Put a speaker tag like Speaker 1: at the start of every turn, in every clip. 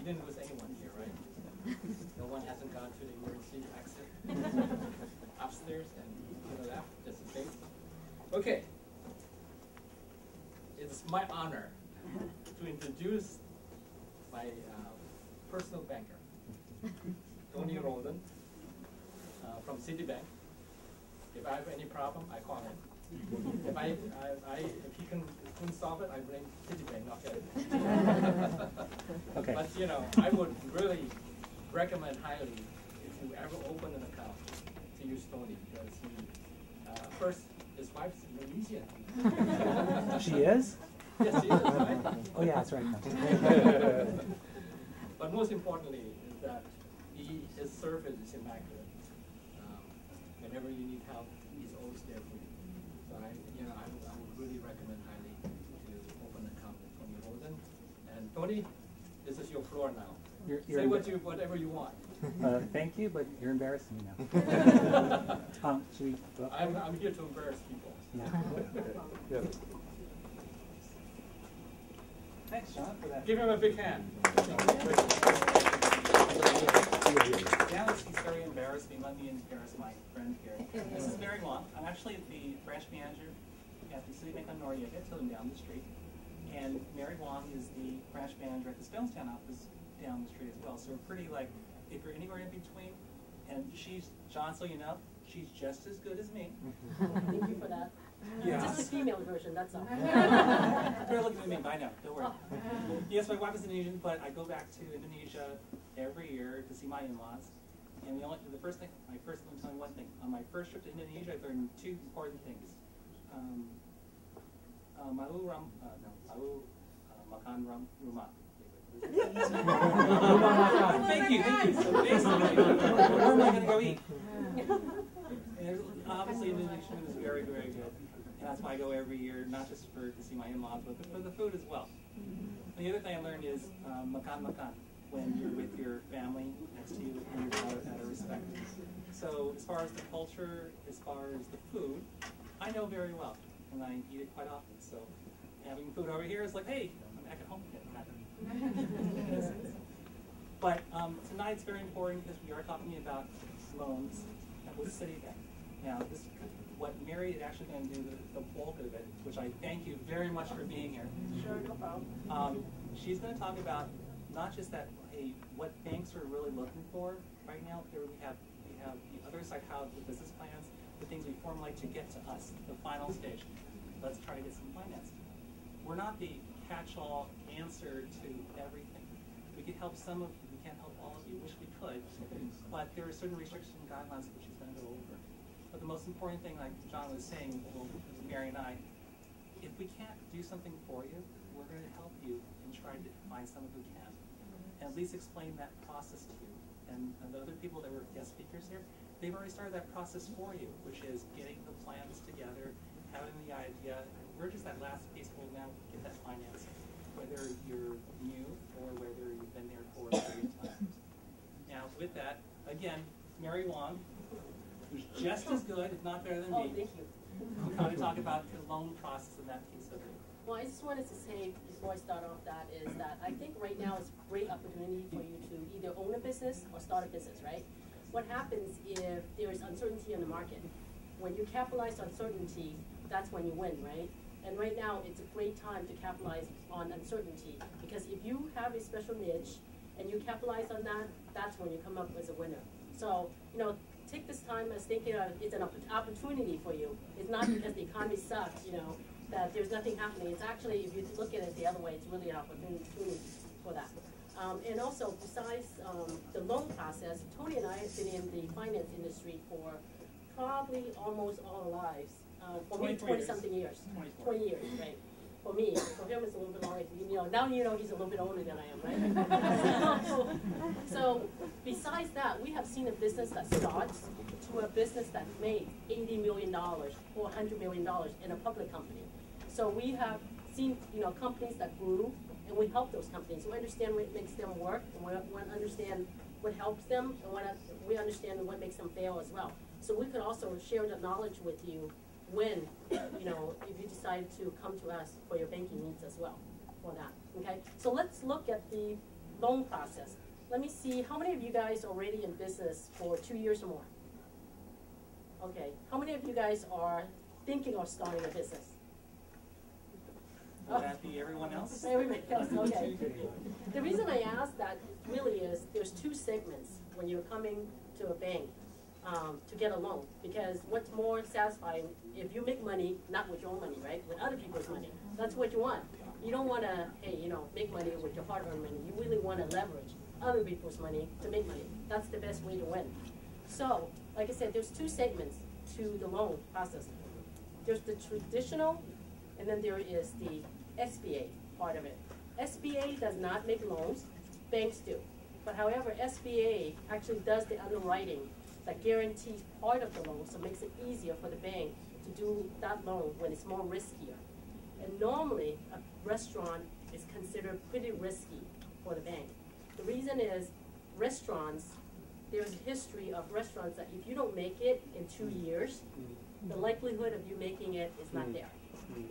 Speaker 1: didn't lose anyone here, right? No one hasn't gone to the emergency exit upstairs and to the left, just in case. Okay. It's my honor to introduce my personal banker, Tony Roldan, from Citibank. If I have any problem, I call him. If he can solve it, I bring Citibank, not him.
Speaker 2: Okay.
Speaker 1: But I would really recommend highly if you ever open an account to use Tony, because he first his wife's Indonesian.
Speaker 2: She is?
Speaker 1: Yes, she is, right?
Speaker 2: Oh yeah, that's right.
Speaker 1: But most importantly is that his service is immaculate. Whenever you need help, he's always there for you. So I would really recommend highly to open an account with Tony Roldan. And Tony, this is your floor now. Say whatever you want.
Speaker 2: Thank you, but you're embarrassing me now. Should we go up?
Speaker 1: I'm here to embarrass people.
Speaker 2: Yeah. Thanks, John, for that.
Speaker 1: Give him a big hand.
Speaker 3: Now that he's very embarrassed me, let me embarrass my friend here. This is Mary Wong. I'm actually the branch manager at the Citibank on Noriega, down the street. And Mary Wong is the branch manager at the Stonestown office down the street as well. So we're pretty like, if you're anywhere in between, and she's, John, so you know, she's just as good as me.
Speaker 4: Thank you for that.
Speaker 3: Yeah.
Speaker 4: Just the female version, that's all.
Speaker 3: You're looking at me by now, don't worry. Yes, my wife is Indonesian, but I go back to Indonesia every year to see my in-laws. And let me tell you one thing. On my first trip to Indonesia, I learned two important things. Makan rumah. Thank you. So basically, where am I going to go eat? And obviously, Indonesia is very, very good. And that's why I go every year, not just to see my in-laws, but for the food as well. And the other thing I learned is makan, when you're with your family next to you and you're out of respect. So as far as the culture, as far as the food, I know very well, and I eat it quite often. So having food over here is like, hey, I'm back at home again. But tonight's very important because we are talking about loans with Citibank. Now, what Mary is actually going to do the bulk of it, which I thank you very much for being here.
Speaker 4: Sure, no problem.
Speaker 3: She's going to talk about not just that, hey, what banks are really looking for right now. Here we have the other side, how the business plans, the things we formulate to get to us, the final stage. Let's try to get some finance. We're not the catch-all answer to everything. We can help some of you. We can't help all of you. Wish we could, but there are certain restrictions and guidelines which she's going to go over. But the most important thing, like John was saying, well, Mary and I, if we can't do something for you, we're going to help you and try to find someone who can. And at least explain that process to you. And the other people that were guest speakers here, they've already started that process for you, which is getting the plans together, having the idea. We're just that last piece. We'll now get that finance, whether you're new or whether you've been there for a period of time. Now, with that, again, Mary Wong, who's just as good, if not better than me.
Speaker 4: Oh, thank you.
Speaker 3: We're going to talk about the loan process and that piece of it.
Speaker 4: Well, I just wanted to say, before I start off that, is that I think right now is a great opportunity for you to either own a business or start a business, right? What happens if there is uncertainty in the market? When you capitalize on uncertainty, that's when you win, right? And right now, it's a great time to capitalize on uncertainty, because if you have a special niche and you capitalize on that, that's when you come up as a winner. So, take this time as thinking it's an opportunity for you. It's not because the economy sucks, that there's nothing happening. It's actually, if you look at it the other way, it's really an opportunity for that. And also, besides the loan process, Tony and I have been in the finance industry for probably almost all our lives. For me, 20-something years. 20 years, right? For me, for him it's a little bit longer. Now he's a little bit older than I am, right? So besides that, we have seen a business that starts to a business that made $80 million or $100 million in a public company. So we have seen, companies that grew, and we help those companies. We understand what makes them work, and we understand what helps them, and we understand what makes them fail as well. So we could also share the knowledge with you when, if you decide to come to us for your banking needs as well, for that, okay? So let's look at the loan process. Let me see, how many of you guys are already in business for 2 years or more? Okay, how many of you guys are thinking of starting a business?
Speaker 3: Would that be everyone else?
Speaker 4: Everybody else, okay. The reason I ask that really is there's two segments when you're coming to a bank to get a loan. Because what's more satisfying, if you make money, not with your own money, right? With other people's money. That's what you want. You don't want to, hey, you know, make money with your hard-earned money. You really want to leverage other people's money to make money. That's the best way to win. So, like I said, there's two segments to the loan process. There's the traditional, and then there is the SBA part of it. SBA does not make loans, banks do. But however, SBA actually does the underwriting that guarantees part of the loan, so it makes it easier for the bank to do that loan when it's more riskier. And normally, a restaurant is considered pretty risky for the bank. The reason is restaurants, there's a history of restaurants that if you don't make it in 2 years, the likelihood of you making it is not there.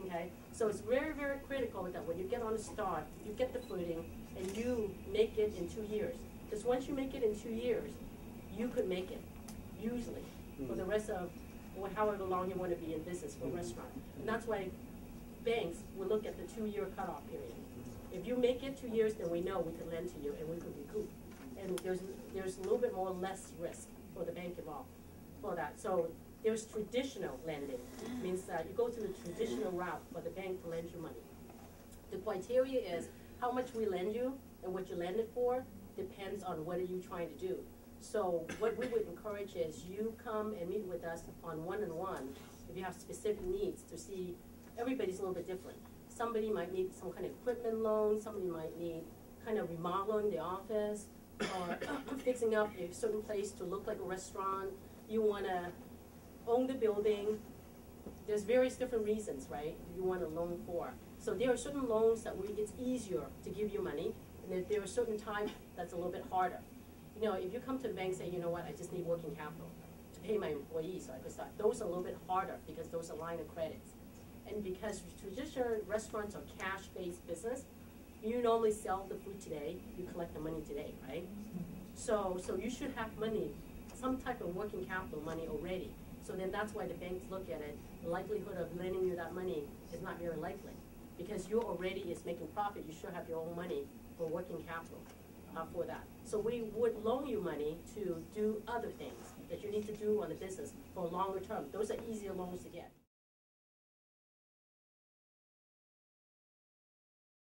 Speaker 4: Okay? So it's very, very critical that when you get on the start, you get the footing and you make it in 2 years. Because once you make it in 2 years, you could make it, usually, for the rest of however long you want to be in business for a restaurant. And that's why banks will look at the 2-year cutoff period. If you make it 2 years, then we know we can lend to you and we could recoup. And there's a little bit more less risk for the bank involved for that. So there's traditional lending, means that you go to the traditional route for the bank to lend you money. The criteria is how much we lend you and what you lend it for depends on what are you trying to do. So what we would encourage is you come and meet with us on one-on-one if you have specific needs to see. Everybody's a little bit different. Somebody might need some kind of equipment loan, somebody might need kind of remodeling the office, or fixing up a certain place to look like a restaurant. You want to own the building. There's various different reasons, right, you want a loan for. So there are certain loans that it's easier to give you money, and there are certain times that's a little bit harder. You know, if you come to the bank and say, you know what, I just need working capital to pay my employees so I can start, those are a little bit harder because those are line of credits. And because traditional restaurants are cash-based business, you normally sell the food today, you collect the money today, right? So you should have money, some type of working capital money already. So then that's why the banks look at it. The likelihood of lending you that money is not very likely. Because you already is making profit, you should have your own money for working capital for that. So we would loan you money to do other things that you need to do on the business for longer term. Those are easier loans to get.